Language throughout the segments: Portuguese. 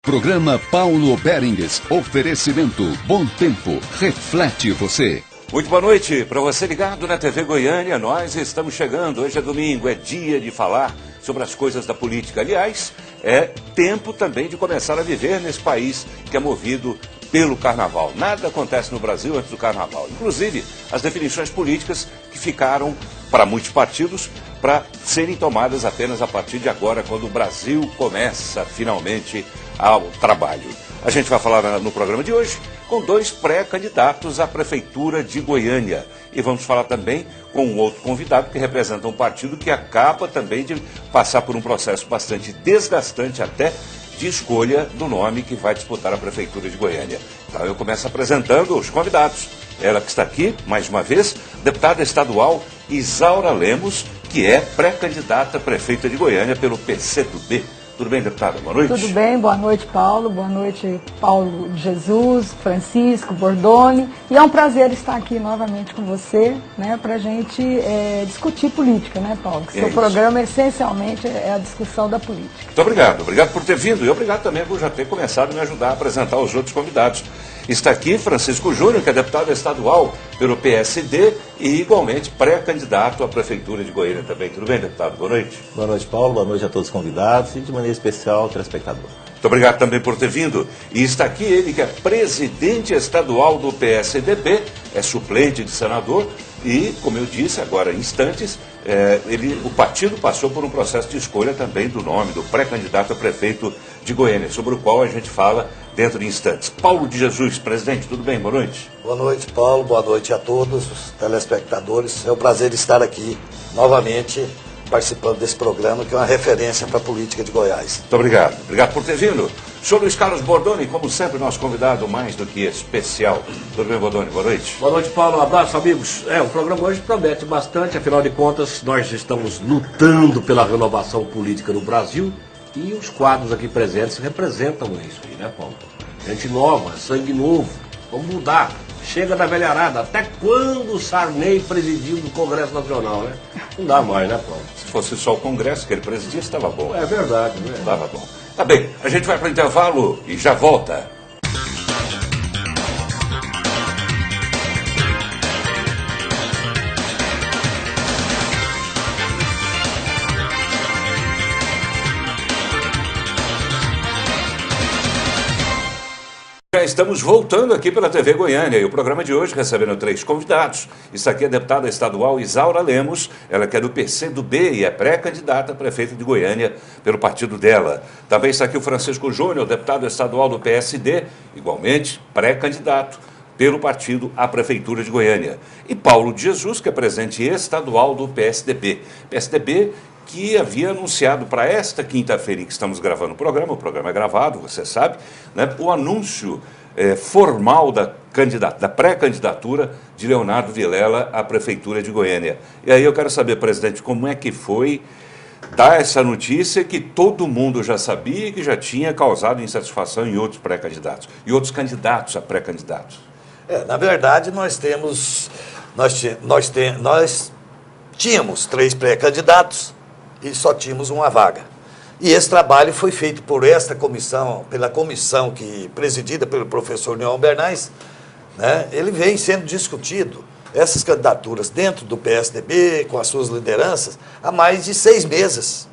Programa Paulo Berengues. Oferecimento Bom Tempo. Reflete você. Muito boa noite para você ligado na TV Goiânia. Nós estamos chegando. Hoje é domingo, é dia de falar sobre as coisas da política. Aliás, é tempo também de começar a viver nesse país que é movido pelo carnaval. Nada acontece no Brasil antes do carnaval. Inclusive, as definições políticas que ficaram para muitos partidos para serem tomadas apenas a partir de agora, quando o Brasil começa finalmente ao trabalho. A gente vai falar no programa de hoje com dois pré-candidatos à Prefeitura de Goiânia. E vamos falar também com um outro convidado que representa um partido que acaba também de passar por um processo bastante desgastante até de escolha do nome que vai disputar a Prefeitura de Goiânia. Então eu começo apresentando os convidados. Ela que está aqui, mais uma vez, deputada estadual Isaura Lemos, que é pré-candidata a prefeita de Goiânia pelo PCdoB. Tudo bem, deputada? Boa noite. Tudo bem, boa noite, Paulo. Boa noite, Paulo de Jesus, Francisco, Bordoni. E é um prazer estar aqui novamente com você, né, para a gente discutir política, né, Paulo? Porque seu programa, essencialmente, é a discussão da política. Muito obrigado. Obrigado por ter vindo e obrigado também por já ter começado a me ajudar a apresentar os outros convidados. Está aqui Francisco Júnior, que é deputado estadual pelo PSD e igualmente pré-candidato à Prefeitura de Goiânia também. Tudo bem, deputado? Boa noite. Boa noite, Paulo. Boa noite a todos os convidados e de maneira especial ao telespectador. Muito obrigado também por ter vindo. E está aqui ele, que é presidente estadual do PSDB, é suplente de senador e, como eu disse agora em instantes, o partido passou por um processo de escolha também do nome do pré-candidato a prefeito de Goiânia, sobre o qual a gente fala dentro de instantes. Paulo de Jesus, presidente, tudo bem? Boa noite. Boa noite, Paulo. Boa noite a todos os telespectadores. É um prazer estar aqui novamente participando desse programa, que é uma referência para a política de Goiás. Muito obrigado. Obrigado por ter vindo. Sr. Luiz Carlos Bordoni, como sempre, nosso convidado mais do que especial. Tudo bem, Bordoni? Boa noite. Boa noite, Paulo. Um abraço, amigos. O programa hoje promete bastante, afinal de contas, nós estamos lutando pela renovação política no Brasil e os quadros aqui presentes representam isso aí, né, Paulo? Gente nova, sangue novo, vamos mudar. Chega da velharada. Até quando o Sarney presidiu o Congresso Nacional, né? Não dá mais, né, Paulo? Se fosse só o Congresso que ele presidia, estava bom. É verdade, né? Estava bom. Tá bem, a gente vai para o intervalo e já volta. Já estamos voltando aqui pela TV Goiânia e o programa de hoje recebendo três convidados. Está aqui a deputada estadual Isaura Lemos, ela que é do PCdoB e é pré-candidata a prefeita de Goiânia pelo partido dela. Também está aqui o Francisco Júnior, deputado estadual do PSD, igualmente pré-candidato pelo partido à prefeitura de Goiânia. E Paulo de Jesus, que é presidente estadual do PSDB. PSDB que havia anunciado para esta quinta-feira em que estamos gravando o programa é gravado, você sabe, né, o anúncio formal da pré-candidatura de Leonardo Vilela à Prefeitura de Goiânia. E aí eu quero saber, presidente, como é que foi dar essa notícia que todo mundo já sabia e que já tinha causado insatisfação em outros pré-candidatos, e outros candidatos a pré-candidatos? Na verdade, nós tínhamos 3 pré-candidatos e só tínhamos uma vaga. E esse trabalho foi feito por esta comissão, pela comissão presidida pelo professor Neon Bernays, né? Ele vem sendo discutido, essas candidaturas dentro do PSDB, com as suas lideranças, há mais de 6 meses.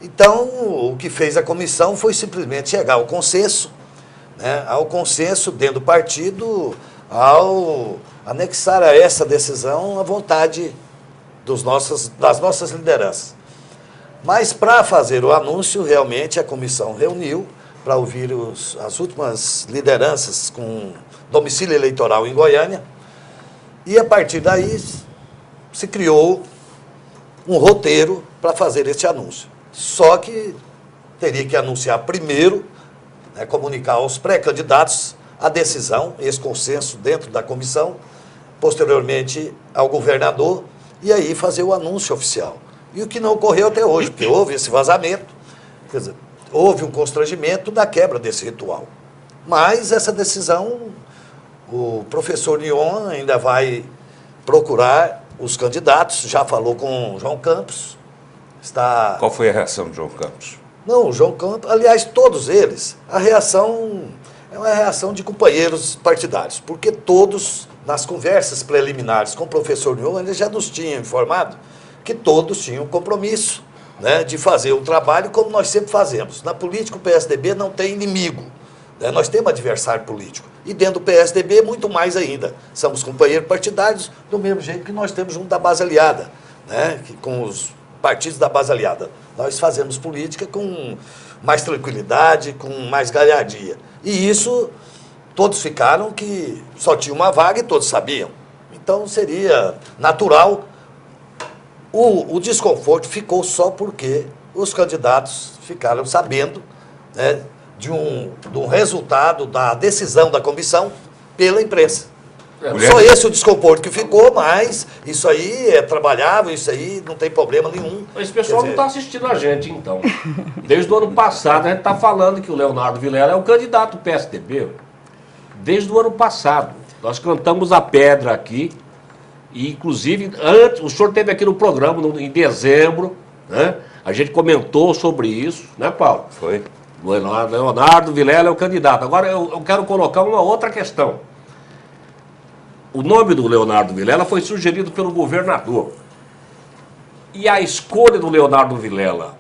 Então, o que fez a comissão foi simplesmente chegar ao consenso, né? Ao consenso dentro do partido, ao anexar a essa decisão a vontade das nossas lideranças. Mas, para fazer o anúncio, realmente a comissão reuniu para ouvir as últimas lideranças com domicílio eleitoral em Goiânia, e a partir daí se criou um roteiro para fazer este anúncio. Só que teria que anunciar primeiro, né, comunicar aos pré-candidatos a decisão, esse consenso dentro da comissão, posteriormente ao governador, e aí fazer o anúncio oficial. E o que não ocorreu até hoje, porque houve esse vazamento, quer dizer, houve um constrangimento da quebra desse ritual. Mas essa decisão, o professor Neon ainda vai procurar os candidatos, já falou com João Campos. Qual foi a reação de João Campos? Não, o João Campos, aliás, todos eles, a reação é uma reação de companheiros partidários, porque todos, nas conversas preliminares com o professor Newman, eles já nos tinham informado que todos tinham um compromisso, né, de fazer um trabalho como nós sempre fazemos. Na política, o PSDB não tem inimigo, né, nós temos adversário político. E dentro do PSDB, muito mais ainda. Somos companheiros partidários, do mesmo jeito que nós temos junto da base aliada, né, que com os partidos da base aliada. Nós fazemos política com mais tranquilidade, com mais galhardia. E isso, todos ficaram que só tinha uma vaga e todos sabiam. Então, seria natural. O desconforto ficou só porque os candidatos ficaram sabendo, né, de um resultado da decisão da comissão pela imprensa. Só esse o desconforto que ficou, mas isso aí é trabalhável, isso aí não tem problema nenhum. Esse pessoal não está assistindo a gente, então. Desde o ano passado a gente está falando que o Leonardo Vilela é o candidato do PSDB. Desde o ano passado. Nós cantamos a pedra aqui. E, inclusive, antes, o senhor esteve aqui no programa em dezembro, né? A gente comentou sobre isso, né, Paulo? Foi. Leonardo Vilela é o candidato. Agora eu quero colocar uma outra questão. O nome do Leonardo Vilela foi sugerido pelo governador. E a escolha do Leonardo Vilela,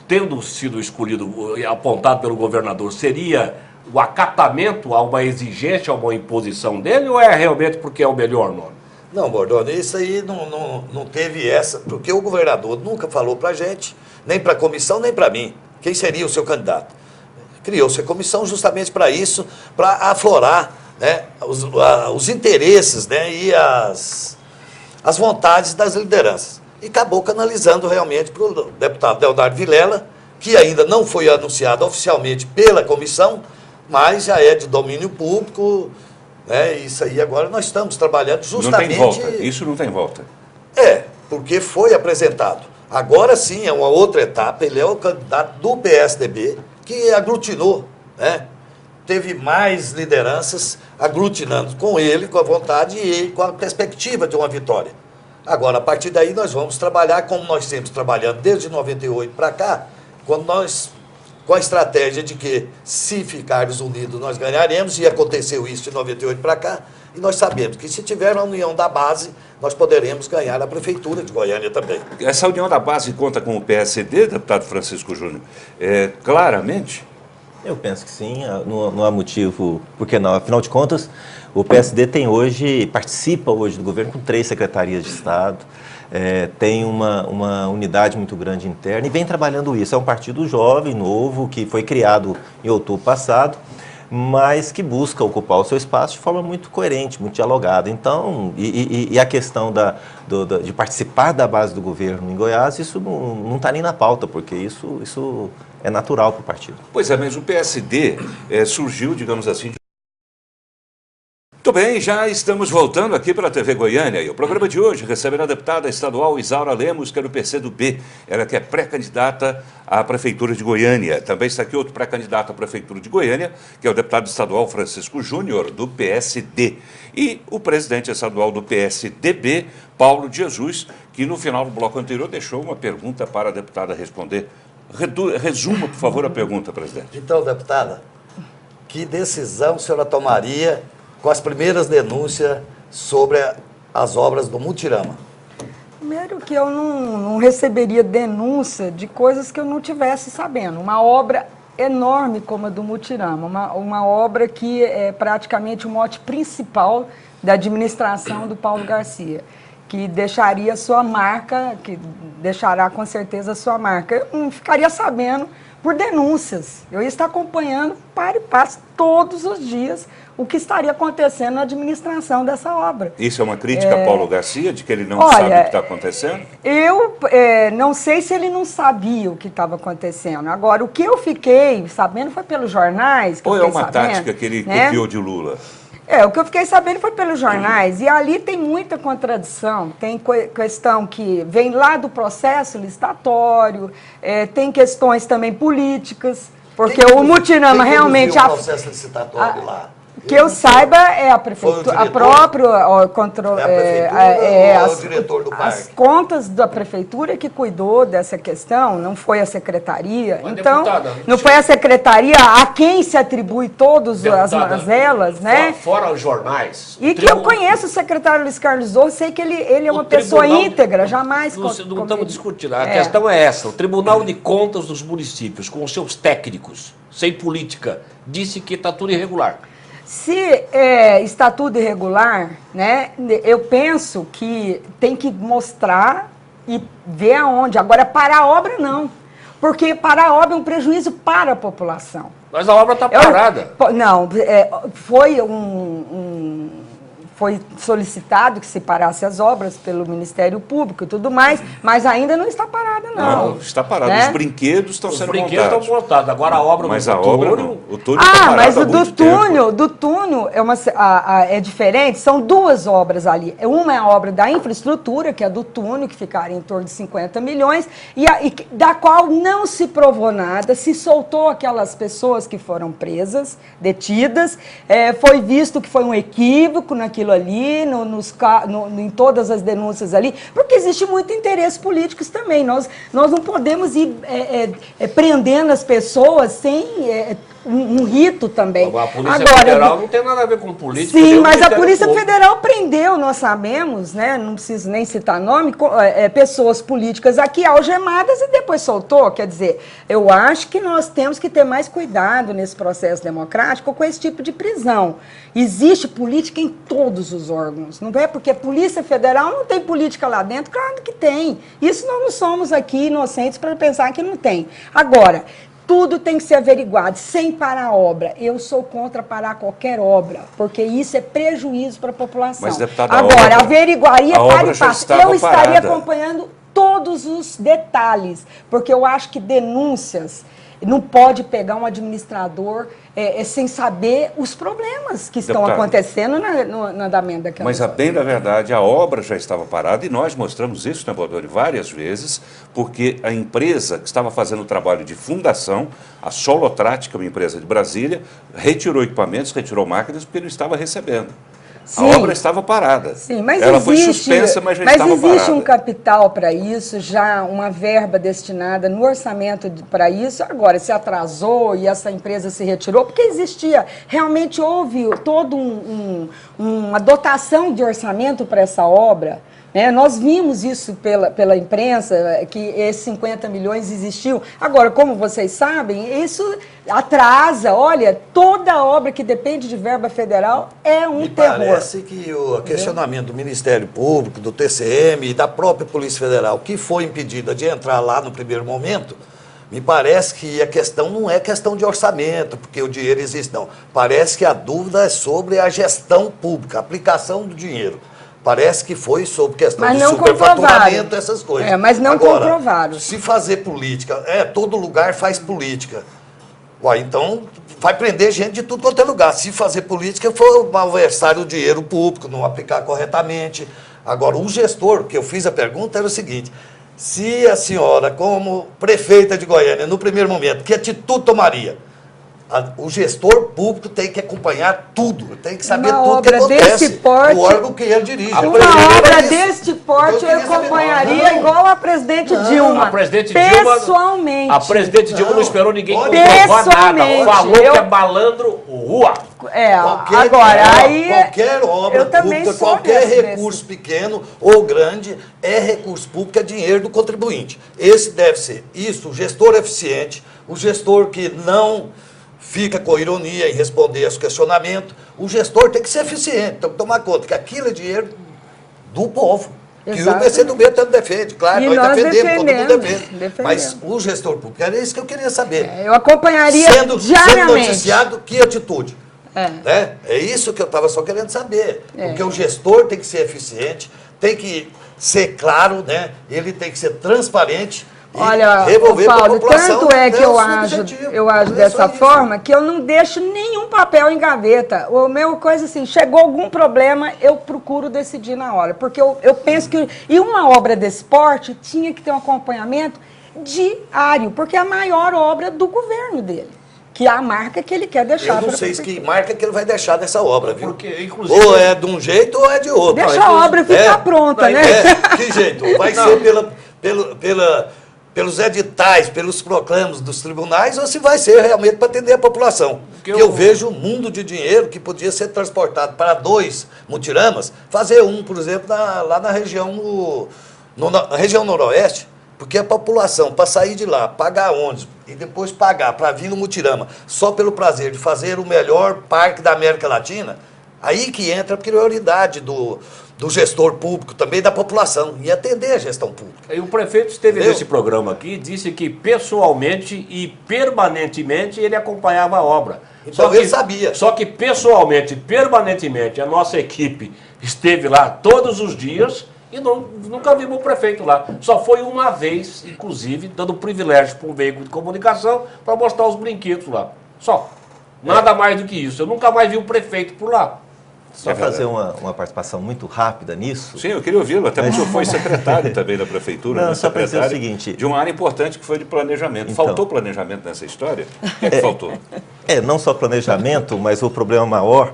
tendo sido escolhido, apontado pelo governador, seria o acatamento a uma exigência, a uma imposição dele, ou é realmente porque é o melhor nome? Não, Bordoni, isso aí não teve essa, porque o governador nunca falou para a gente, nem para a comissão, nem para mim, quem seria o seu candidato. Criou-se a comissão justamente para isso, para aflorar, né, os interesses, né, e as vontades das lideranças. E acabou canalizando realmente para o deputado Leonardo Vilela, que ainda não foi anunciado oficialmente pela comissão, mas já é de domínio público. Isso aí agora nós estamos trabalhando justamente... Não tem volta, isso não tem volta. Porque foi apresentado. Agora sim é uma outra etapa, ele é o candidato do PSDB, que aglutinou, né? Teve mais lideranças aglutinando com ele, com a vontade e com a perspectiva de uma vitória. Agora, a partir daí, nós vamos trabalhar como nós sempre trabalhando desde 98 para cá, quando nós... com a estratégia de que, se ficarmos unidos, nós ganharemos, e aconteceu isso de 98 para cá, e nós sabemos que, se tiver a união da base, nós poderemos ganhar a Prefeitura de Goiânia também. Essa união da base conta com o PSD, deputado Francisco Júnior? Claramente? Eu penso que sim, não há motivo, por que não? Afinal de contas, o PSD participa hoje do governo com 3 secretarias de Estado, tem uma unidade muito grande interna e vem trabalhando isso. É um partido jovem, novo, que foi criado em outubro passado, mas que busca ocupar o seu espaço de forma muito coerente, muito dialogada. Então, e a questão de participar da base do governo em Goiás, isso não está nem na pauta, porque isso é natural para o partido. Pois é, mas o PSD surgiu, digamos assim... Muito bem, já estamos voltando aqui para a TV Goiânia e o programa de hoje receberá a deputada estadual Isaura Lemos, que é do PCdoB, ela que é pré-candidata à Prefeitura de Goiânia. Também está aqui outro pré-candidato à Prefeitura de Goiânia, que é o deputado estadual Francisco Júnior, do PSD. E o presidente estadual do PSDB, Paulo de Jesus, que no final do bloco anterior deixou uma pergunta para a deputada responder. Resuma, por favor, a pergunta, presidente. Então, deputada, que decisão a senhora tomaria com as primeiras denúncias sobre as obras do Mutirama? Primeiro que eu não receberia denúncia de coisas que eu não tivesse sabendo. Uma obra enorme como a do Mutirama, uma obra que é praticamente o mote principal da administração do Paulo Garcia, que deixaria sua marca, que deixará com certeza a sua marca. Eu não ficaria sabendo por denúncias. Eu ia estar acompanhando para e passo todos os dias o que estaria acontecendo na administração dessa obra. Isso é uma crítica a Paulo Garcia, de que ele não sabe o que está acontecendo? Eu não sei se ele não sabia o que estava acontecendo. Agora, o que eu fiquei sabendo foi pelos jornais. Ou é uma tática que ele copiou de Lula? O que eu fiquei sabendo foi pelos jornais, e ali tem muita contradição, tem questão que vem lá do processo licitatório, tem questões também políticas, porque o Mutirama realmente... o processo licitatório lá? Que eu saiba, é a prefeitura, a própria o controle, o diretor do parque. As contas da prefeitura que cuidou dessa questão, não foi a secretaria. Mas, então, deputada, não foi a secretaria a quem se atribui todas as mazelas, né? Fora os jornais. E que eu conheço o secretário Luiz Carlos Zorro, sei que ele é uma pessoa íntegra, jamais... Não estamos discutindo, a questão é essa. O Tribunal de Contas dos municípios, com os seus técnicos, sem política, disse que está tudo irregular. Se está tudo irregular, né, eu penso que tem que mostrar e ver aonde. Agora, para a obra, não. Porque para a obra é um prejuízo para a população. Mas a obra está parada. Não, foi solicitado que se parasse as obras pelo Ministério Público e tudo mais, mas ainda não está parada, não. Não, está parado. Né? Os brinquedos estão sendo montados. Os brinquedos estão montados. Agora a obra mas do a obra não. O túnel está parado mas há o muito tempo. do túnel é diferente, são duas obras ali. Uma é a obra da infraestrutura, que é do túnel, que ficaria em torno de 50 milhões, e da qual não se provou nada, se soltou aquelas pessoas que foram detidas, foi visto que foi um equívoco naquilo ali, em todas as denúncias ali, porque existe muito interesse políticos também. Nós não podemos ir prendendo as pessoas sem um rito também. A Polícia Federal não tem nada a ver com política. Sim, mas a Polícia Federal prendeu, nós sabemos, né, não preciso nem citar nome, pessoas políticas aqui algemadas e depois soltou. Quer dizer, eu acho que nós temos que ter mais cuidado nesse processo democrático com esse tipo de prisão. Existe política em todos os órgãos, não é porque a Polícia Federal não tem política lá dentro, claro que tem. Isso nós não somos aqui inocentes para pensar que não tem. Agora, tudo tem que ser averiguado, sem parar a obra. Eu sou contra parar qualquer obra, porque isso é prejuízo para a população. Mas, deputada, agora, averiguaria para e passo. Eu estaria parada. Acompanhando todos os detalhes, porque eu acho que denúncias não pode pegar um administrador sem saber os problemas que estão acontecendo no andamento daquela. Mas, a bem da verdade, a obra já estava parada e nós mostramos isso, né, Baldoni, várias vezes, porque a empresa que estava fazendo o trabalho de fundação, a Solotrat, que é uma empresa de Brasília, retirou equipamentos, retirou máquinas, porque não estava recebendo. Sim. A obra estava parada. Sim, mas ela foi suspensa, mas já estava parada. Mas existe um capital para isso, já uma verba destinada no orçamento para isso. Agora, se atrasou e essa empresa se retirou, porque existia, realmente houve toda uma dotação de orçamento para essa obra. Nós vimos isso pela imprensa, que esses 50 milhões existiu. Agora, como vocês sabem, isso atrasa. Olha, toda obra que depende de verba federal é um terror. Parece que o questionamento do Ministério Público, do TCM e da própria Polícia Federal, que foi impedida de entrar lá no primeiro momento, me parece que a questão não é questão de orçamento, porque o dinheiro existe, não. Parece que a dúvida é sobre a gestão pública, a aplicação do dinheiro. Parece que foi sobre questão de superfaturamento, essas coisas. Mas não comprovaram. Se fazer política, todo lugar faz política. Uai, então vai prender gente de tudo quanto é lugar. Se fazer política for malversar o dinheiro público, não aplicar corretamente. Agora, o gestor, que eu fiz a pergunta, era o seguinte: se a senhora, como prefeita de Goiânia, no primeiro momento, que atitude tomaria? O gestor público tem que acompanhar tudo, tem que saber tudo que acontece no órgão que ele dirige. Uma obra deste porte eu acompanharia igual a presidente Dilma. A presidente pessoalmente. A presidente Dilma não esperou ninguém comprovar nada. Falou que é malandro, rua. Qualquer obra pública, qualquer recurso pequeno ou grande é recurso público, é dinheiro do contribuinte. Esse deve ser isso, o gestor eficiente, o gestor que não fica com ironia em responder aos questionamentos. O gestor tem que ser eficiente, tem que tomar conta que aquilo é dinheiro do povo. Que o PCdoB tanto defende, claro, nós defendemos, todo mundo defende. Mas o gestor público, era isso que eu queria saber. Eu acompanharia sendo noticiado, que atitude? É isso que eu estava só querendo saber. Porque o gestor tem que ser eficiente, tem que ser claro, ele tem que ser transparente. Olha, Paulo, tanto é que eu ajo dessa forma que eu não deixo nenhum papel em gaveta. O meu coisa assim, chegou algum problema, eu procuro decidir na hora. Porque eu penso que... E uma obra desse porte tinha que ter um acompanhamento diário, porque é a maior obra do governo dele. que é a marca que ele quer deixar. Eu não sei que marca que ele vai deixar dessa obra, viu? Porque, inclusive, ou é de um jeito ou é de outro. Deixa a obra ficar pronta, né? Que jeito? Vai ser pelos editais, pelos proclamos dos tribunais, ou se vai ser realmente para atender a população. Porque eu vejo um mundo de dinheiro que podia ser transportado para 2 mutiramas, fazer um, por exemplo, lá na região, na região noroeste, porque a população, para sair de lá, pagar ônibus e depois pagar para vir no mutirama, só pelo prazer de fazer o melhor parque da América Latina, aí que entra a prioridade do gestor público, também da população, e atender a gestão pública. E o prefeito esteve nesse programa aqui e disse que pessoalmente e permanentemente ele acompanhava a obra. Então ele sabia. Só que pessoalmente e permanentemente a nossa equipe esteve lá todos os dias e nunca vimos o prefeito lá. Só foi uma vez, inclusive, dando privilégio para um veículo de comunicação para mostrar os brinquedos lá. Só. Nada mais do que isso. Eu nunca mais vi o prefeito por lá. Só fazer uma participação muito rápida nisso. Sim, eu queria ouvi-lo, até porque o senhor foi secretário também da prefeitura. Não, só para dizer o seguinte... De uma área importante que foi de planejamento. Então, faltou planejamento nessa história? O que é que faltou? Não só planejamento, mas o problema maior,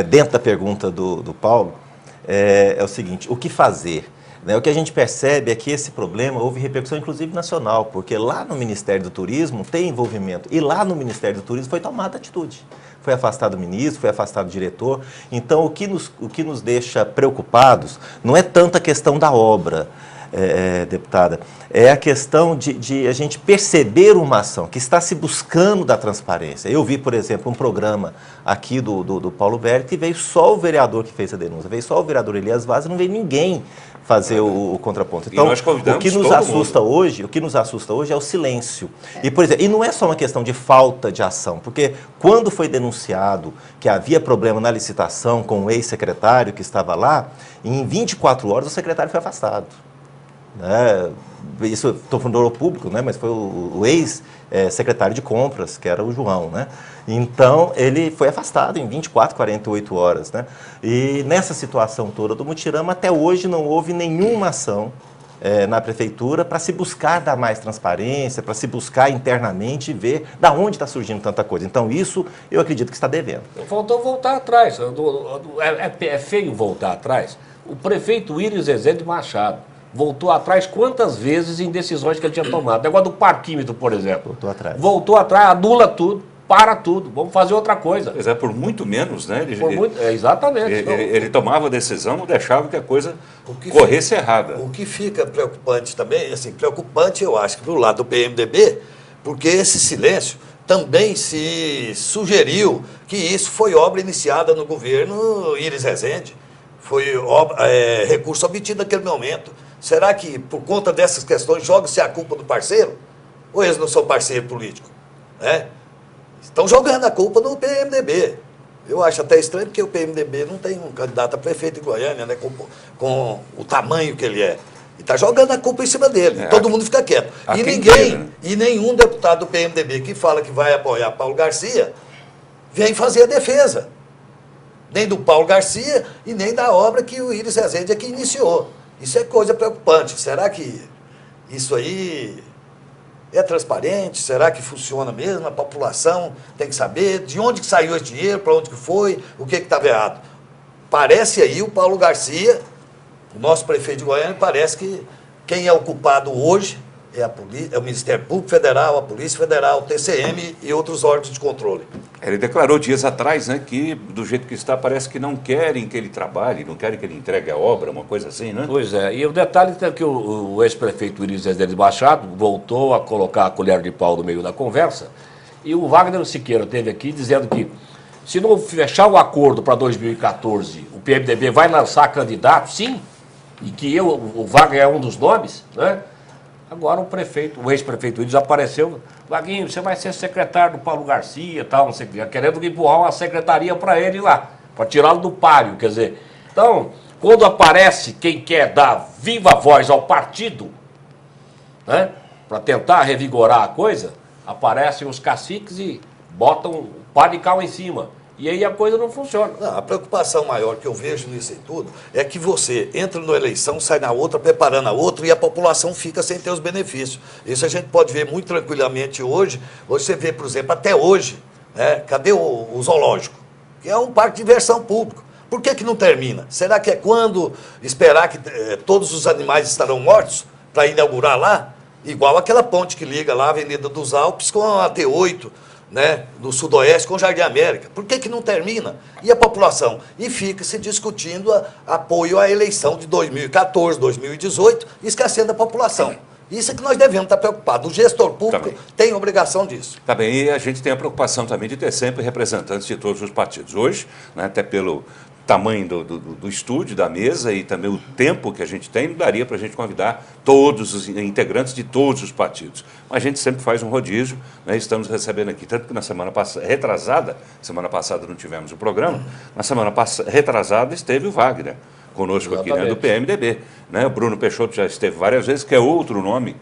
dentro da pergunta do Paulo, é o seguinte, o que fazer? O que a gente percebe é que esse problema houve repercussão, inclusive, nacional, porque lá no Ministério do Turismo tem envolvimento, e lá no Ministério do Turismo foi tomada atitude. Foi afastado o ministro, foi afastado o diretor. Então, o que nos deixa preocupados não é tanto a questão da obra, deputada, é a questão de a gente perceber uma ação que está se buscando da transparência. Eu vi, por exemplo, um programa aqui do Paulo Berg que veio só o vereador que fez a denúncia, veio só o vereador Elias Vaz e não veio ninguém fazer o contraponto. Então, o que nos assusta hoje é o silêncio. E, por exemplo, e não é só uma questão de falta de ação, porque quando foi denunciado que havia problema na licitação com o ex-secretário que estava lá, em 24 horas o secretário foi afastado. Isso estou falando do público, mas foi o ex-secretário de compras, que era o João. Então, ele foi afastado em 24, 48 horas. E nessa situação toda do mutirama, até hoje não houve nenhuma ação na prefeitura para se buscar dar mais transparência, para se buscar internamente ver da onde está surgindo tanta coisa. Então, isso eu acredito que está devendo. Faltou voltar atrás. É feio voltar atrás. O prefeito Íris Rezende Machado voltou atrás quantas vezes em decisões que ele tinha tomado. O negócio do parquímetro, por exemplo. Voltou atrás, anula tudo, para tudo. Vamos fazer outra coisa. Mas por muito menos, né? Exatamente. Ele tomava a decisão, não deixava que a coisa corresse errada. O que fica preocupante também, preocupante eu acho que do lado do PMDB, porque esse silêncio também se sugeriu que isso foi obra iniciada no governo Íris Rezende. Foi recurso obtido naquele momento. Será que, por conta dessas questões, joga-se a culpa do parceiro? Ou eles não são parceiro político? Estão jogando a culpa no PMDB. Eu acho até estranho, porque o PMDB não tem um candidato a prefeito em Goiânia, com o tamanho que ele é. E está jogando a culpa em cima dele. Todo mundo fica quieto. E nenhum deputado do PMDB que fala que vai apoiar Paulo Garcia vem fazer a defesa. Nem do Paulo Garcia e nem da obra que o Íris Rezende aqui iniciou. Isso é coisa preocupante. Será que isso aí é transparente? Será que funciona mesmo? A população tem que saber de onde que saiu esse dinheiro, para onde que foi, o que estava errado. Parece aí o Paulo Garcia, o nosso prefeito de Goiânia, parece que quem é o culpado hoje é o Ministério Público Federal, a Polícia Federal, o TCM e outros órgãos de controle. Ele declarou dias atrás, que do jeito que está, parece que não querem que ele trabalhe, não querem que ele entregue a obra, uma coisa assim, né? Pois é, e o detalhe é que o ex-prefeito Íris Rezende Machado voltou a colocar a colher de pau no meio da conversa, e o Wagner Siqueira esteve aqui dizendo que se não fechar o acordo para 2014, o PMDB vai lançar candidato, sim, e que o Wagner é um dos nomes, Agora o ex-prefeito Íris apareceu, Vaguinho, você vai ser secretário do Paulo Garcia, tal, não sei o que, querendo empurrar uma secretaria para ele lá, para tirá-lo do páreo, quer dizer. Então, quando aparece quem quer dar viva voz ao partido, para tentar revigorar a coisa, aparecem os caciques e botam o pá de cal em cima. E aí a coisa não funciona. Não, a preocupação maior que eu vejo nisso e tudo é que você entra numa eleição, sai na outra, preparando a outra e a população fica sem ter os benefícios. Isso a gente pode ver muito tranquilamente hoje. Hoje você vê, por exemplo, até hoje, né? Cadê o zoológico? Que é um parque de diversão público. Por que não termina? Será que é quando esperar que todos os animais estarão mortos para inaugurar lá? Igual aquela ponte que liga lá a Avenida dos Alpes com a T8, né, do Sudoeste com o Jardim América. Por que não termina? E a população? E fica se discutindo apoio à eleição de 2014, 2018, esquecendo a população. Isso é que nós devemos estar preocupados. O gestor público tem obrigação disso. Tá bem, e a gente tem a preocupação também de ter sempre representantes de todos os partidos. Hoje, né, até pelo tamanho do estúdio, da mesa e também o tempo que a gente tem, não daria para a gente convidar todos os integrantes de todos os partidos. Mas a gente sempre faz um rodízio, né, estamos recebendo aqui, tanto que na semana semana passada não tivemos o programa, na semana retrasada esteve o Wagner conosco aqui, né, do PMDB. Né? O Bruno Peixoto já esteve várias vezes, que é outro nome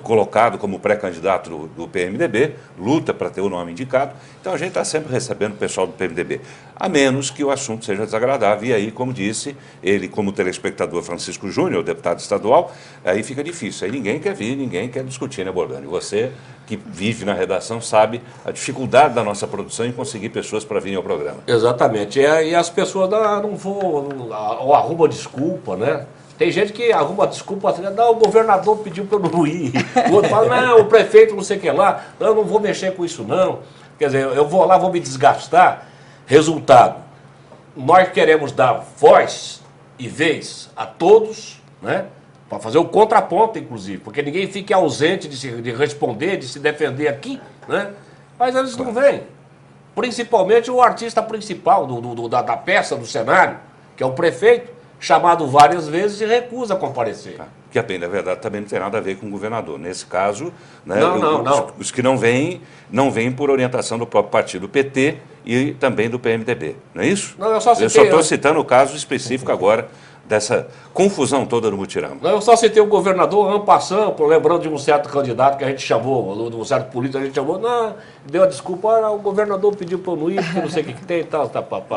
colocado como pré-candidato do PMDB, luta para ter o nome indicado. Então a gente está sempre recebendo o pessoal do PMDB, a menos que o assunto seja desagradável. E aí, como disse, ele como telespectador Francisco Júnior, deputado estadual, aí fica difícil. Aí ninguém quer vir, ninguém quer discutir, né, Bordani? Você que vive na redação sabe a dificuldade da nossa produção em conseguir pessoas para virem ao programa. Exatamente. E as pessoas não vão, ou arruma desculpa, né? Tem gente que arruma desculpa assim, não, o governador pediu para eu não ir. O outro fala, não, o prefeito não sei o que lá, não, eu não vou mexer com isso não. Quer dizer, eu vou lá, vou me desgastar. Resultado, nós queremos dar voz e vez a todos, né? Para fazer o contraponto, inclusive, porque ninguém fique ausente de responder, de se defender aqui, né? Mas eles não vêm. Principalmente o artista principal da peça, do cenário, que é o prefeito, chamado várias vezes e recusa comparecer. Que, a bem da verdade, também não tem nada a ver com o governador. Nesse caso, né, não. Os que não vêm por orientação do próprio partido PT e também do PMDB. Não é isso? Não, eu só estou citando o caso específico agora dessa confusão toda no mutirão. Não, eu só citei o governador en passant, lembrando de um certo candidato que a gente chamou, de um certo político que a gente chamou, não, deu a desculpa, o governador pediu para eu não ir, porque não sei o que tem e tal.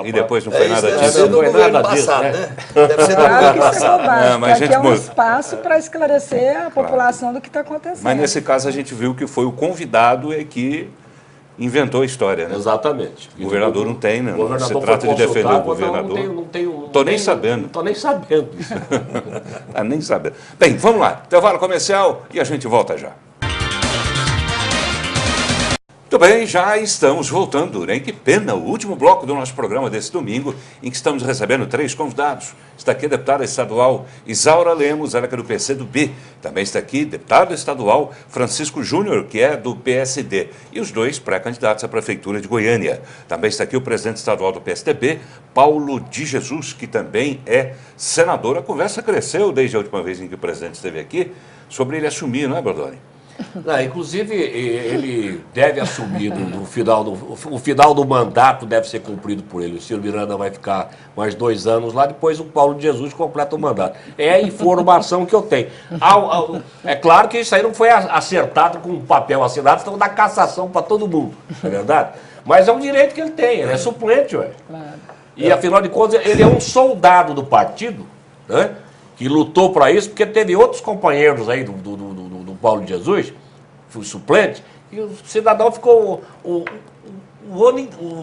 E depois não foi nada disso. Deve ser do governo passado, né? Deve ser do governo passado. Mas aqui é um espaço para esclarecer a população do que está acontecendo. Mas nesse caso a gente viu que foi o convidado que inventou a história, né? Exatamente. O governador não tem, né? Não se trata de defender o governador. Estou nem sabendo. Estou nem sabendo disso. Nem sabendo. Bem, vamos lá. Intervalo comercial e a gente volta já. Muito bem, já estamos voltando, né? Que pena, o último bloco do nosso programa desse domingo, em que estamos recebendo 3 convidados. Está aqui a deputada estadual Isaura Lemos, ela que é do PCdoB. Também está aqui deputado estadual Francisco Júnior, que é do PSD. E os 2 pré-candidatos à Prefeitura de Goiânia. Também está aqui o presidente estadual do PSDB, Paulo de Jesus, que também é senador. A conversa cresceu desde a última vez em que o presidente esteve aqui, sobre ele assumir, não é, Bordoni? Não, inclusive, ele deve assumir o final do mandato deve ser cumprido por ele. O Ciro Miranda vai ficar mais 2 anos lá, depois o Paulo de Jesus completa o mandato. É a informação que eu tenho. É claro que isso aí não foi acertado com um papel assinado, estão da cassação para todo mundo, não é verdade? Mas é um direito que ele tem, ele é suplente, ué. Claro. E afinal de contas, ele é um soldado do partido, né? Que lutou para isso, porque teve outros companheiros aí do Paulo de Jesus, foi suplente, e o cidadão ficou o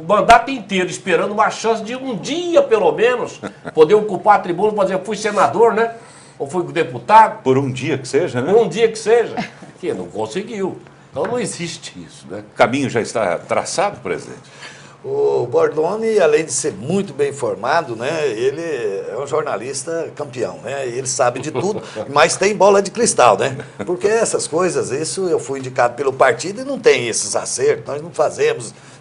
mandato inteiro esperando uma chance de um dia, pelo menos, poder ocupar a tribuna para dizer, fui senador, né? Ou fui deputado. Por um dia que seja, né? Por um dia que seja. Que não conseguiu. Então não existe isso, né? O caminho já está traçado, presidente? O Bordoni, além de ser muito bem informado, né, ele é um jornalista campeão, né? Ele sabe de tudo, mas tem bola de cristal, né? Porque essas coisas, isso eu fui indicado pelo partido e não tem esses acertos, nós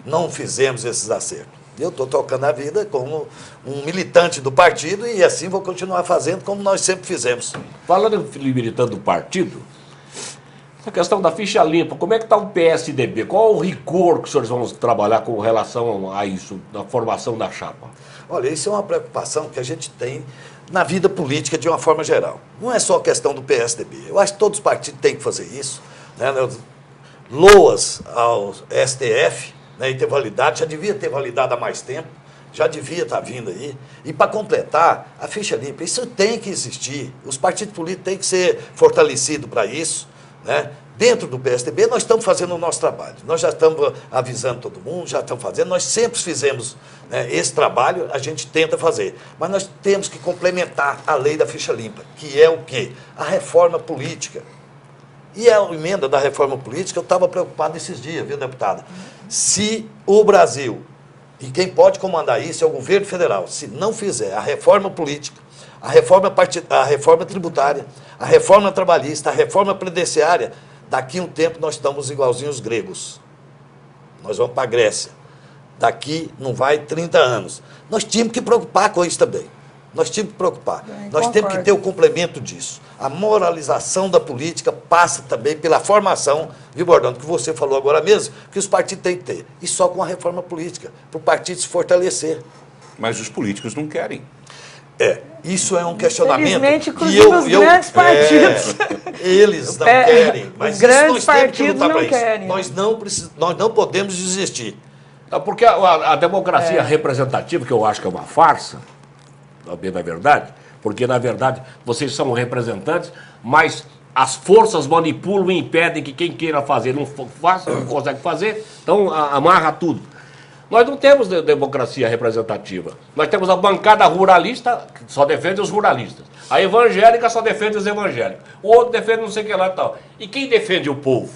não fizemos esses acertos. Eu estou tocando a vida como um militante do partido e assim vou continuar fazendo como nós sempre fizemos. Falando em militante do partido, a questão da ficha limpa, como é que está o PSDB? Qual o rigor que os senhores vão trabalhar com relação a isso, na formação da chapa? Olha, isso é uma preocupação que a gente tem na vida política de uma forma geral. Não é só questão do PSDB. Eu acho que todos os partidos têm que fazer isso. Né? Loas ao STF, né, e ter validade, já devia ter validado há mais tempo, já devia estar vindo aí. E para completar, a ficha limpa, isso tem que existir. Os partidos políticos têm que ser fortalecidos para isso. Né? dentro do PSDB, nós estamos fazendo o nosso trabalho. Nós já estamos avisando todo mundo, já estamos fazendo. Nós sempre fizemos, né, esse trabalho, a gente tenta fazer. Mas nós temos que complementar a lei da ficha limpa, que é o quê? A reforma política. E a emenda da reforma política, eu estava preocupado esses dias, viu, deputada? Se o Brasil, e quem pode comandar isso é o governo federal, se não fizer a reforma política, a reforma tributária, a reforma trabalhista, a reforma previdenciária, daqui a um tempo nós estamos igualzinhos os gregos. Nós vamos para a Grécia. Daqui não vai 30 anos. Nós tínhamos que preocupar com isso também. Nós tínhamos que preocupar. Nós temos que ter o complemento disso. A moralização da política passa também pela formação, viu, Bordão, que você falou agora mesmo, que os partidos têm que ter. E só com a reforma política, para o partido se fortalecer. Mas os políticos não querem. Isso é um questionamento. Infelizmente, inclusive os grandes partidos. Eles não querem, mas os grandes isso nós temos que partidos lutar não para isso. querem. Nós não podemos desistir. Porque a democracia representativa, que eu acho que é uma farsa, bem na verdade, porque, na verdade, vocês são representantes, mas as forças manipulam e impedem que quem queira fazer não faça, não consegue fazer, então amarra tudo. Nós não temos democracia representativa. Nós temos a bancada ruralista, que só defende os ruralistas. A evangélica só defende os evangélicos. O outro defende não sei o que lá e tal. E quem defende o povo?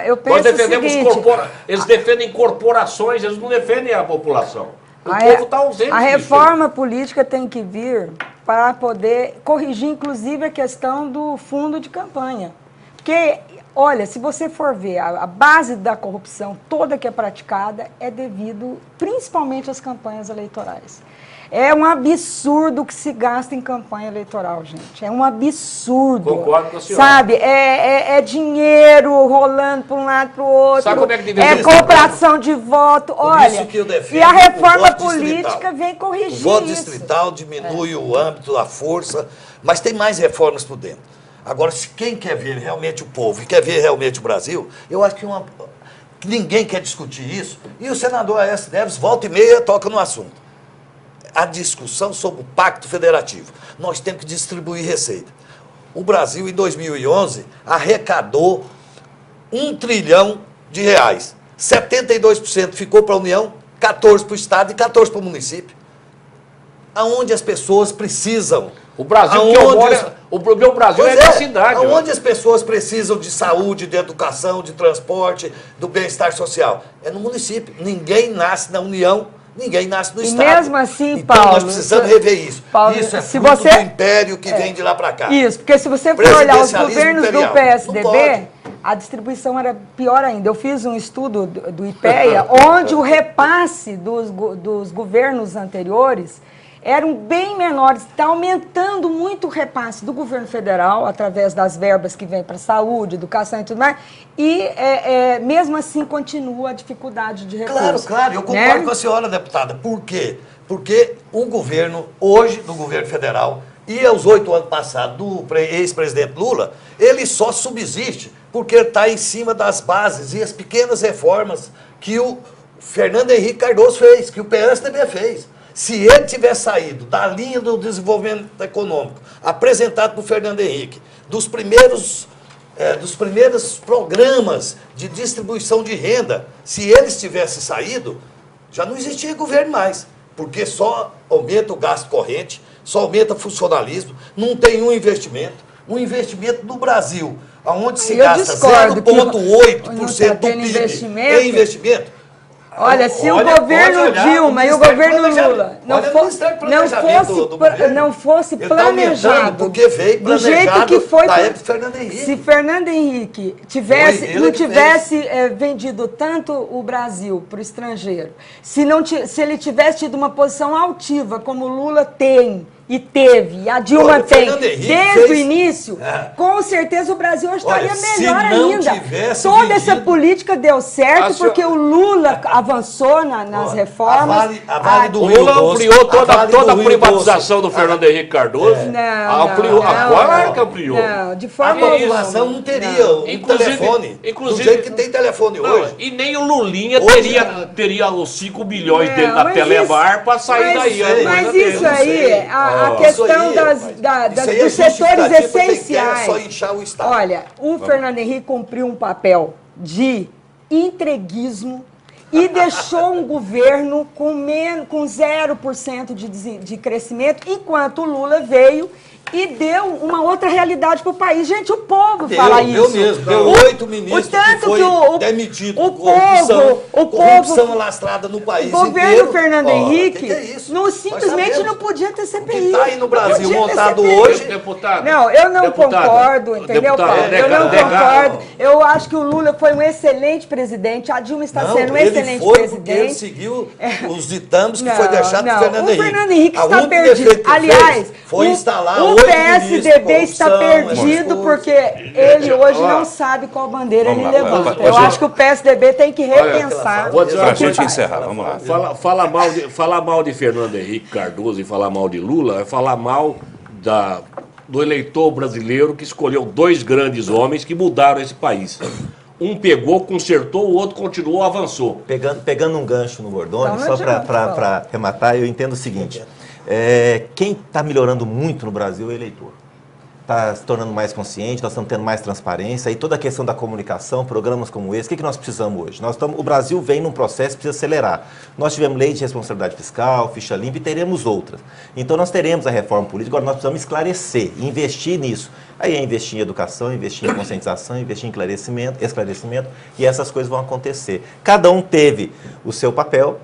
Eu penso Nós defendemos o seguinte, eles defendem corporações, eles não defendem a população. O povo está ausente. A reforma política tem que vir para poder corrigir, inclusive, a questão do fundo de campanha. Porque, olha, se você for ver, a base da corrupção toda que é praticada é devido principalmente às campanhas eleitorais. É um absurdo o que se gasta em campanha eleitoral, gente. É um absurdo. Concordo com a senhora. Sabe? É dinheiro rolando para um lado para o outro. Sabe como é que devia ser? Compração de voto. Olha, isso que eu defendo, e a reforma o voto política distrital. vem corrigir O voto isso. distrital diminui o âmbito, a força, mas tem mais reformas por dentro. Agora, se quem quer ver realmente o povo e quer ver realmente o Brasil, eu acho que ninguém quer discutir isso. E o senador Aécio Neves, volta e meia, toca no assunto. A discussão sobre o Pacto Federativo. Nós temos que distribuir receita. O Brasil, em 2011, arrecadou R$1 trilhão. 72% ficou para a União, 14% para o Estado e 14% para o município. Aonde as pessoas precisam. O Brasil que eu moro, o meu Brasil é da cidade. Aonde as pessoas precisam de saúde, de educação, de transporte, do bem-estar social? É no município. Ninguém nasce na União, ninguém nasce no Estado. E mesmo assim, então, Paulo... nós precisamos rever isso. Paulo, isso é se fruto você, do império que vem de lá para cá. Isso, porque se você for olhar os governos do PSDB, a distribuição era pior ainda. Eu fiz um estudo do IPEA, onde o repasse dos governos anteriores eram bem menores. Está aumentando muito o repasse do governo federal, através das verbas que vêm para saúde, educação e tudo mais, e mesmo assim continua a dificuldade de recursos. Claro, eu concordo com a senhora, deputada. Por quê? Porque o governo, hoje, do governo federal, e aos 8 anos passados do ex-presidente Lula, ele só subsiste porque está em cima das bases e as pequenas reformas que o Fernando Henrique Cardoso fez, que o PSDB fez. Se ele tivesse saído da linha do desenvolvimento econômico apresentado por Fernando Henrique, dos primeiros programas de distribuição de renda, se eles tivessem saído, já não existia governo mais, porque só aumenta o gasto corrente, só aumenta o funcionalismo, não tem um investimento no Brasil, onde se gasta 0,8% do PIB em investimento. Olha, se o governo Dilma e o governo Lula não fosse planejado porque veio do jeito que foi, da época de Fernando Henrique. Se Fernando Henrique não tivesse vendido tanto o Brasil para o estrangeiro, se ele tivesse tido uma posição altiva como o Lula tem e teve, e a Dilma tem, desde o início, com certeza o Brasil hoje estaria melhor ainda. Toda essa política deu certo porque o Lula avançou nas reformas. O Lula ampliou toda a privatização do Fernando Henrique Cardoso. Agora que ampliou. Não, de forma a população não teria um telefone, do jeito que tem telefone hoje. E nem o Lulinha teria os 5 bilhões dele na Telebrar para sair daí. Mas isso aí, a questão dos setores essenciais. É só inchar o Estado. Olha, o Fernando Henrique cumpriu um papel de entreguismo e deixou um governo com 0% de crescimento, enquanto o Lula veio e deu uma outra realidade para o país. Gente, o povo fala isso. Deu mesmo. Deu 8 ministros que foi demitido. Corrupção alastrada no país inteiro. O governo Fernando Henrique simplesmente não podia ter CPI. O que está aí no Brasil montado hoje... Deputado, não, eu não concordo, entendeu, Paulo? Eu não concordo. Eu acho que o Lula foi um excelente presidente, a Dilma está sendo um excelente presidente. Ele seguiu os ditames que foi deixado por Fernando Henrique. O Fernando Henrique está perdido. Aliás, foi instalar o PSDB está perdido porque ele hoje não sabe qual bandeira ele levanta. Eu acho que o PSDB tem que repensar. Para a gente encerrar, vamos lá. Falar mal de Fernando Henrique Cardoso e falar mal de Lula é falar mal do eleitor brasileiro que escolheu 2 grandes homens que mudaram esse país. Um pegou, consertou, o outro continuou, avançou. Pegando um gancho no Bordoni, só para rematar, eu entendo o seguinte. Quem está melhorando muito no Brasil é o eleitor. Está se tornando mais consciente, nós estamos tendo mais transparência, e toda a questão da comunicação, programas como esse, o que nós precisamos hoje? O Brasil vem num processo que precisa acelerar. Nós tivemos lei de responsabilidade fiscal, ficha limpa, e teremos outras. Então nós teremos a reforma política, agora nós precisamos esclarecer, investir nisso. Aí é investir em educação, investir em conscientização, investir em esclarecimento, e essas coisas vão acontecer. Cada um teve o seu papel.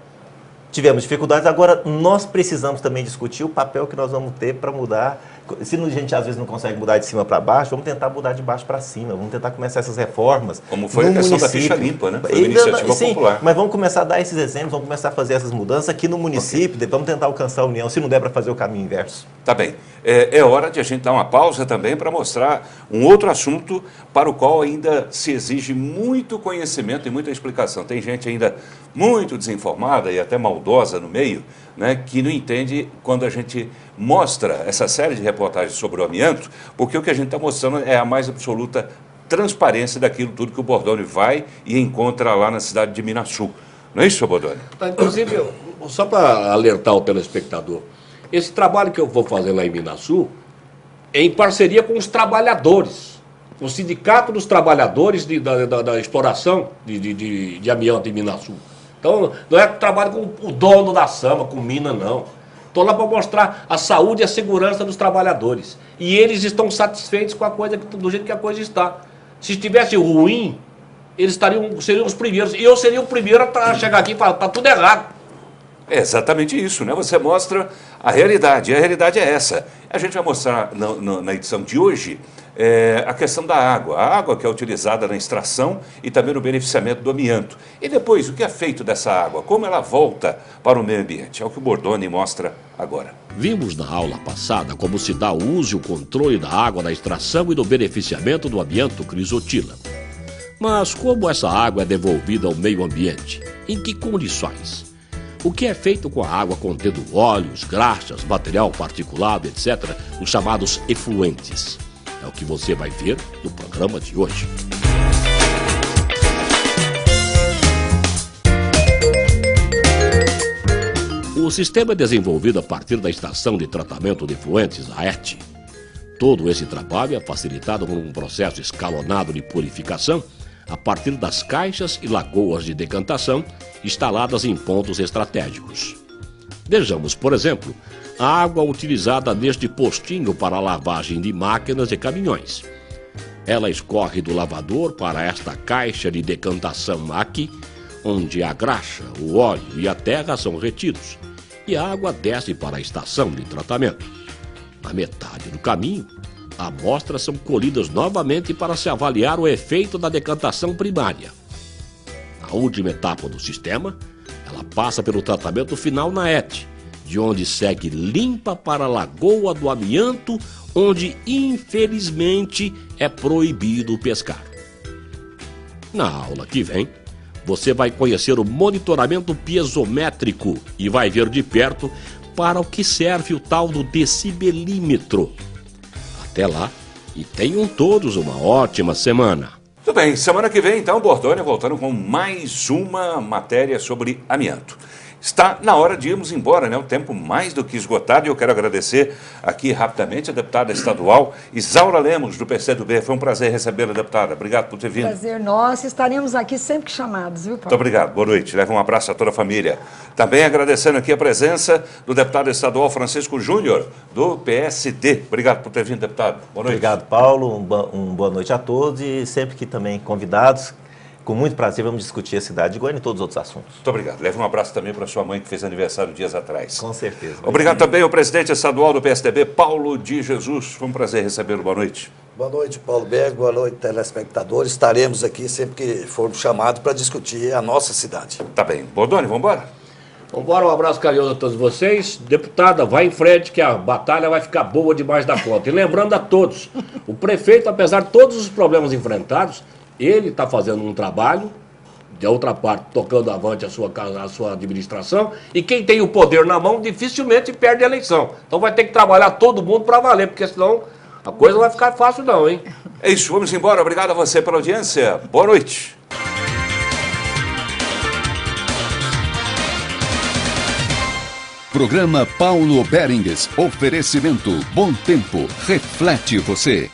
Tivemos dificuldades, agora nós precisamos também discutir o papel que nós vamos ter para mudar. Se a gente às vezes não consegue mudar de cima para baixo, vamos tentar mudar de baixo para cima, vamos tentar começar essas reformas. Como foi a questão da ficha limpa, né? Foi uma iniciativa popular. Mas vamos começar a dar esses exemplos, vamos começar a fazer essas mudanças aqui no município, vamos tentar alcançar a união, se não der para fazer o caminho inverso. Tá bem. É hora de a gente dar uma pausa também para mostrar um outro assunto para o qual ainda se exige muito conhecimento e muita explicação. Tem gente ainda muito desinformada e até maldosa no meio, né, que não entende quando a gente mostra essa série de reportagens sobre o amianto, porque o que a gente está mostrando é a mais absoluta transparência daquilo tudo que o Bordoni vai e encontra lá na cidade de Minaçu. Não é isso, seu Bordoni? Inclusive, só para alertar o telespectador, esse trabalho que eu vou fazer lá em Minaçu é em parceria com os trabalhadores, o Sindicato dos Trabalhadores da Exploração de Amianto em Minaçu. Então, não é trabalho com o dono da Sama, com mina, não. Estou lá para mostrar a saúde e a segurança dos trabalhadores. E eles estão satisfeitos com a coisa, do jeito que a coisa está. Se estivesse ruim, eles seriam os primeiros. E eu seria o primeiro a chegar aqui e falar, está tudo errado. É exatamente isso, né? Você mostra a realidade, e a realidade é essa. A gente vai mostrar na edição de hoje a questão da água. A água que é utilizada na extração e também no beneficiamento do amianto. E depois, o que é feito dessa água? Como ela volta para o meio ambiente? É o que o Bordoni mostra agora. Vimos na aula passada como se dá o uso e o controle da água da extração e do beneficiamento do amianto crisotila. Mas como essa água é devolvida ao meio ambiente? Em que condições? O que é feito com a água contendo óleos, graxas, material particulado, etc., os chamados efluentes? É o que você vai ver no programa de hoje. O sistema é desenvolvido a partir da Estação de Tratamento de Efluentes, a ET. Todo esse trabalho é facilitado por um processo escalonado de purificação a partir das caixas e lagoas de decantação instaladas em pontos estratégicos. Vejamos, por exemplo, a água utilizada neste postinho para a lavagem de máquinas e caminhões. Ela escorre do lavador para esta caixa de decantação aqui, onde a graxa, o óleo e a terra são retidos, e a água desce para a estação de tratamento. Na metade do caminho, amostras são colhidas novamente para se avaliar o efeito da decantação primária. Na última etapa do sistema, ela passa pelo tratamento final na ET, de onde segue limpa para a Lagoa do Amianto, onde infelizmente é proibido pescar. Na aula que vem, você vai conhecer o monitoramento piezométrico e vai ver de perto para o que serve o tal do decibelímetro. Até lá, e tenham todos uma ótima semana. Tudo bem, semana que vem, então, Bordoni voltando com mais uma matéria sobre amianto. está na hora de irmos embora, né? O tempo mais do que esgotado, e eu quero agradecer aqui rapidamente a deputada estadual Isaura Lemos, do PCdoB. Foi um prazer recebê-la, deputada. Obrigado por ter vindo. Prazer nosso, estaremos aqui sempre que chamados, viu, Paulo? Muito obrigado, boa noite. Leve um abraço a toda a família. Também agradecendo aqui a presença do deputado estadual Francisco Júnior, do PSD. Obrigado por ter vindo, deputado. Boa noite. Obrigado, Paulo. Boa noite a todos e sempre que também convidados, com muito prazer vamos discutir a cidade de Goiânia e todos os outros assuntos. Muito obrigado. Leve um abraço também para sua mãe que fez aniversário dias atrás. Com certeza. Obrigado também ao presidente estadual do PSDB, Paulo de Jesus. Foi um prazer recebê-lo. Boa noite. Boa noite, Paulo Berg. Boa noite, telespectadores. Estaremos aqui sempre que formos chamados para discutir a nossa cidade. Tá bem. Bordoni, vamos embora? Vamos embora, um abraço carinhoso a todos vocês. Deputada, vai em frente que a batalha vai ficar boa demais da conta. E lembrando a todos, o prefeito, apesar de todos os problemas enfrentados, ele está fazendo um trabalho, de outra parte, tocando avante a sua administração, e quem tem o poder na mão dificilmente perde a eleição. Então vai ter que trabalhar todo mundo para valer, porque senão a coisa não vai ficar fácil não, hein? É isso, vamos embora. Obrigado a você pela audiência. Boa noite. Programa Paulo Berengues. Oferecimento Bom Tempo. Reflete você.